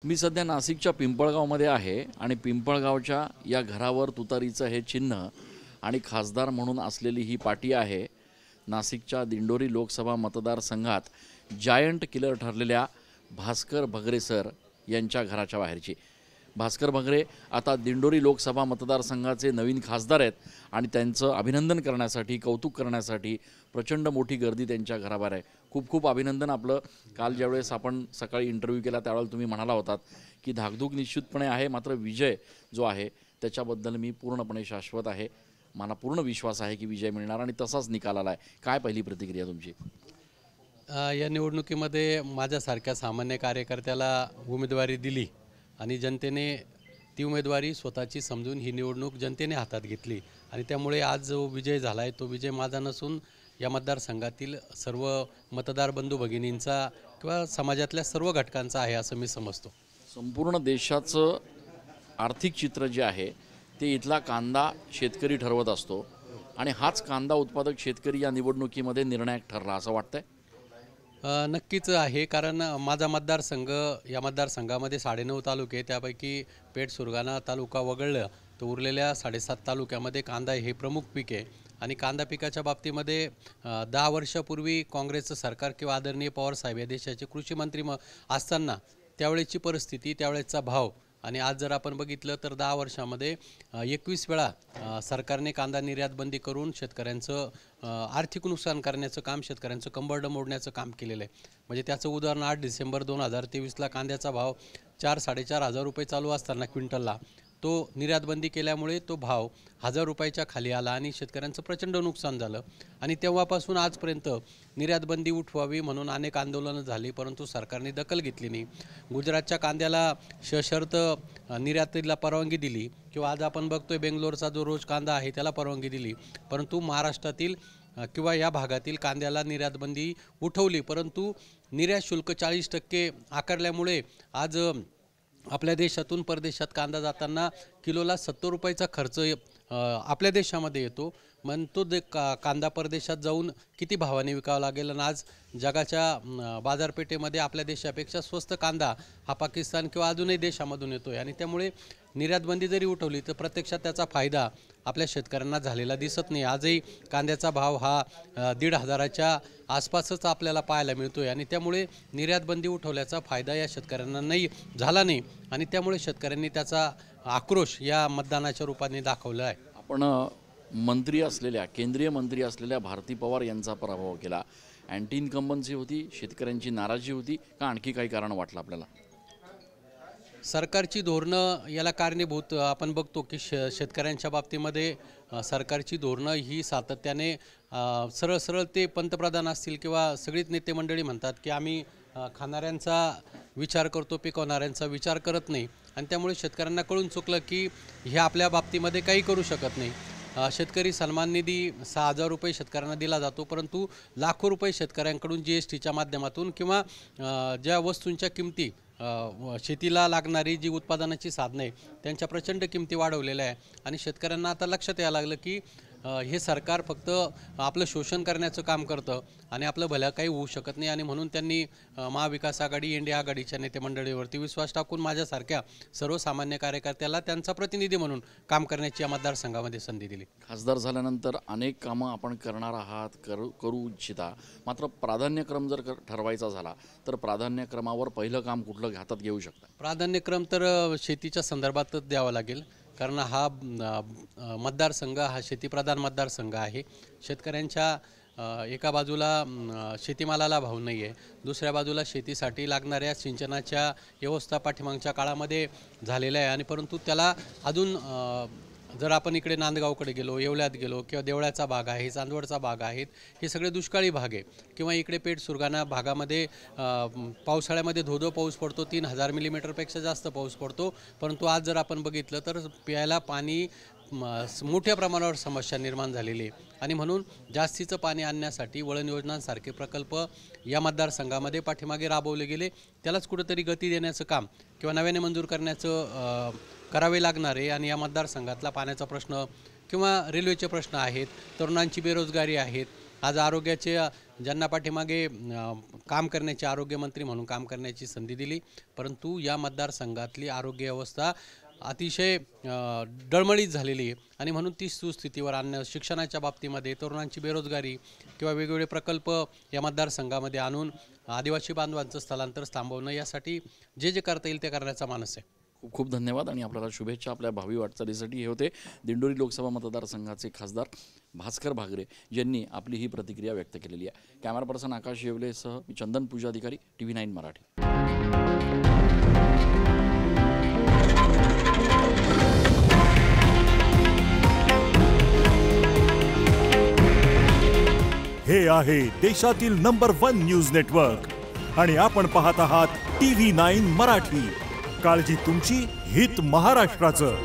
मी सध्या नाशिकच्या पिंपळगावमध्ये आहे आणि पिंपळगावच्या या घरावर तुतारीचं हे चिन्ह आणि खासदार म्हणून असलेली ही पाटी आहे नाशिकच्या दिंडोरी लोकसभा मतदारसंघात जायंट किलर ठरलेल्या भास्कर भगरे सर यांच्या घराच्या बाहेरची। भास्कर भगरे आता दिंडोरी लोकसभा मतदारसंघाचे नवीन खासदार आहेत आणि त्यांचं अभिनंदन करण्यासाठी कौतुक करण्यासाठी प्रचंड मोठी गर्दी त्यांच्या घराबाहेर आहे। खूप खूप अभिनंदन आपलं। काल ज्यावेळेस आपण सकाळी इंटरव्ह्यू केला त्यावेळेला तुम्ही म्हणाला होतात की धाकधूक निश्चितपणे आहे, मात्र विजय जो आहे त्याच्याबद्दल मी पूर्णपणे शाश्वत आहे, मला पूर्ण विश्वास आहे की विजय मिळणार आणि तसाच निकाल आला आहे। काय पहिली प्रतिक्रिया तुमची? या निवडणुकीमध्ये माझ्यासारख्या सामान्य कार्यकर्त्याला उमेदवारी दिली आणि जनतेने ती उमेदवारी स्वतःची समजून ही निवडणूक जनतेने हातात घेतली आणि त्यामुळे आज जो विजय झाला आहे तो विजय माझा नसून या मतदारसंघातील सर्व मतदार बंधू भगिनींचा किंवा समाजातल्या सर्व घटकांचा आहे असं मी समजतो। संपूर्ण देशाचं आर्थिक चित्र जे आहे ते इथला कांदा शेतकरी ठरवत असतो आणि हाच कांदा उत्पादक शेतकरी या निवडणुकीमध्ये निर्णायक ठरला असं वाटतंय? नक्कीच आहे, कारण माझा मतदारसंघ या मतदारसंघामध्ये 9.5 तालुके, त्यापैकी पेठ सुरगाणा तालुका वगळलं तर उरलेल्या 7.5 तालुक्यामध्ये कांदा हे प्रमुख पीक आहे आणि कांदा पिकाच्या बाबतीमध्ये 10 वर्षापूर्वी काँग्रेसचं सरकार किंवा आदरणीय पवार साहेब या देशाचे कृषी मंत्री असताना त्यावेळेची परिस्थिती, त्यावेळेचा भाव आणि आज जर आपण बघितलं तर 10 वर्षामध्ये 21 वेळा सरकारने कांदा निर्यात बंदी करून शेतकऱ्यांचं आर्थिक नुकसान करण्याचं काम, शेतकऱ्यांचं कंबरडं मोडण्याचं काम केलेलं आहे। म्हणजे त्याचं उदाहरण 8 डिसेंबर 2023ला कांद्याचा भाव 4-4.5 हजार रुपये चालू असताना क्विंटलला तो निर्यात बंदी केल्यामुळे तो भाव 1000 रुपयाच्या खाली आला आणि शेतकऱ्यांचं प्रचंड नुकसान झालं आणि तेव्हापासून आजपर्यंत निर्यात बंदी उठवावी म्हणून अनेक आंदोलनं झाली, परंतु सरकारने दखल घेतली नाही। गुजरातच्या कांद्याला सशर्त निर्यातीला परवानगी दिली किंवा आज आपण बघतोय बेंगलोरचा जो रोज कांदा आहे त्याला परवानगी दिली, परंतु महाराष्ट्रातील किंवा या भागातील कांद्याला निर्यात बंदी उठवली, परंतु निर्यात शुल्क 40% आकारल्यामुळे आज आपल्या देशातून परदेशात कांदा जाताना किलोला 70 रुपयाचा खर्च आपल्या देशामध्ये येतो। मग तो कांदा परदेशात जाऊन किती भावाने विकावा लागेल आणि आज जगाच्या बाजारपेठेमध्ये आपल्या देशापेक्षा स्वस्त कांदा हा पाकिस्तान किंवा अजूनही देशामधून येतो आहे आणि त्यामुळे निर्यातबंदी जरी उठवली तर प्रत्यक्षात त्याचा फायदा आपल्या शेतकऱ्यांना झालेला दिसत नाही। आजही कांद्याचा भाव हा 1,500च्या आसपासच आपल्याला पाहायला मिळतो आहे आणि त्यामुळे निर्यातबंदी उठवल्याचा फायदा या शेतकऱ्यांना नाही झाला नाही आणि त्यामुळे शेतकऱ्यांनी त्याचा आक्रोश या मतदानाच्या रूपाने दाखवला आहे। आपण मंत्री असलेल्या, केंद्रीय मंत्री असलेल्या भारती पवार यांचा पराभव केला, अँटी इन्कम्बन्सी होती, शेतकऱ्यांची नाराजी होती का आणखी काही कारण वाटलं आपल्याला? सरकारची धोरणं याला कारणीभूत आपण बघतो की शेतकऱ्यांच्या बाबतीमध्ये सरकारची धोरणं ही सातत्याने सरळ सरळ ते पंतप्रधान असतील किंवा सगळीच नेते मंडळी म्हणतात की आम्ही खाणाऱ्यांचा विचार करतो, पिकवणाऱ्यांचा विचार करत नाही आणि त्यामुळे शेतकऱ्यांना कळून चुकलं की हे आपल्या बाबतीमध्ये काही करू शकत नाही। शेतकरी सन्मान निधी 6,000 रुपये शेतकऱ्यांना दिला जातो, परंतु लाखो रुपये शेतकऱ्यांकडून GSTच्या माध्यमातून किंवा ज्या वस्तूंच्या किमती, शेतीला लागणारी जी उत्पादनाची साधने आहे त्यांच्या प्रचंड किमती वाढवलेल्या आहे आणि शेतकऱ्यांना आता लक्षात यायला लागलं की हे सरकार फक्त आपलं शोषण करण्याचं काम करतं आणि आपलं भलं काही होऊ शकत नाही आणि म्हणून त्यांनी महाविकास आघाडी, इंडिया आघाडीच्या नेते मंडळीवरती विश्वास टाकून माझ्यासारख्या सर्वसामान्य कार्यकर्त्याला त्यांचा प्रतिनिधी म्हणून काम करण्याची या मतदारसंघामध्ये संधी दिली। खासदार झाल्यानंतर अनेक कामं आपण करणार आहात, करू इच्छिता, मात्र प्राधान्यक्रम जर ठरवायचा झाला तर प्राधान्यक्रमावर पहिलं काम कुठलं हातात घेऊ शकता? प्राधान्यक्रम तर शेतीच्या संदर्भातच द्यावा लागेल, कारण हा मतदारसंघ हा शेतीप्रधान मतदारसंघ आहे। शेतकऱ्यांच्या एका बाजूला शेतीमालाला भाव नाही आहे, दुसऱ्या बाजूला शेतीसाठी लागणाऱ्या सिंचनाच्या व्यवस्था पाठीमागच्या काळामध्ये झालेल्या आहे आणि परंतु त्याला अजून जर आपण इकडे नांदगावकडे गेलो, येवल्यात गेलो किंवा देवळ्याचा भाग आहे, चांदवडचा भाग आहेत, हे सगळे दुष्काळी भाग आहे किंवा इकडे पेठ सुरगाणा भागामध्ये पावसाळ्यामध्ये धोधो पाऊस पडतो, 3000 मिलीमीटरपेक्षा जास्त पाऊस पडतो, परंतु आज जर आपण बघितलं तर प्यायला पाणी मोठ्या प्रमाणावर समस्या निर्माण झालेली आहे आणि म्हणून जास्तीचं पाणी आणण्यासाठी वळण योजनांसारखे प्रकल्प या मतदारसंघामध्ये पाठीमागे राबवले गेले, त्यालाच कुठेतरी गती देण्याचं काम किंवा नव्याने मंजूर करण्याचं करावे लागणार आहे आणि या मतदारसंघातला पाण्याचा प्रश्न किंवा रेल्वेचे प्रश्न आहेत, तरुणांची बेरोजगारी आहेत, आज आरोग्याचे ज्यांना पाठीमागे काम करण्याची, आरोग्यमंत्री म्हणून काम करण्याची संधी दिली, परंतु या मतदारसंघातली आरोग्य व्यवस्था अतिशय डळमळीत झालेली आहे आणि म्हणून ती सुस्थितीवर आणणं, शिक्षणाच्या बाबतीमध्ये तरुणांची बेरोजगारी किंवा वेगवेगळे प्रकल्प या मतदारसंघामध्ये आणून आदिवासी बांधवांचं स्थलांतर थांबवणं, यासाठी जे करता येईल ते करण्याचा मानस आहे. खूप खूप धन्यवाद आणि आपल्याला शुभेच्छा आपल्या भावी वाटचालीसाठी. हे होते दिंडोरी लोकसभा मतदारसंघाचे खासदार भास्कर भागरे यांनी आपली ही प्रतिक्रिया व्यक्त केलेली आहे. कॅमेरा पर्सन आकाश येवलेसह मी चंदन पूजाधिकारी, TV9 मराठी. हे आहे देशातील नंबर 1 न्यूज नेटवर्क आणि आपण पाहत आहात TV9 मराठी. काळजी तुमची, हित महाराष्ट्राचं.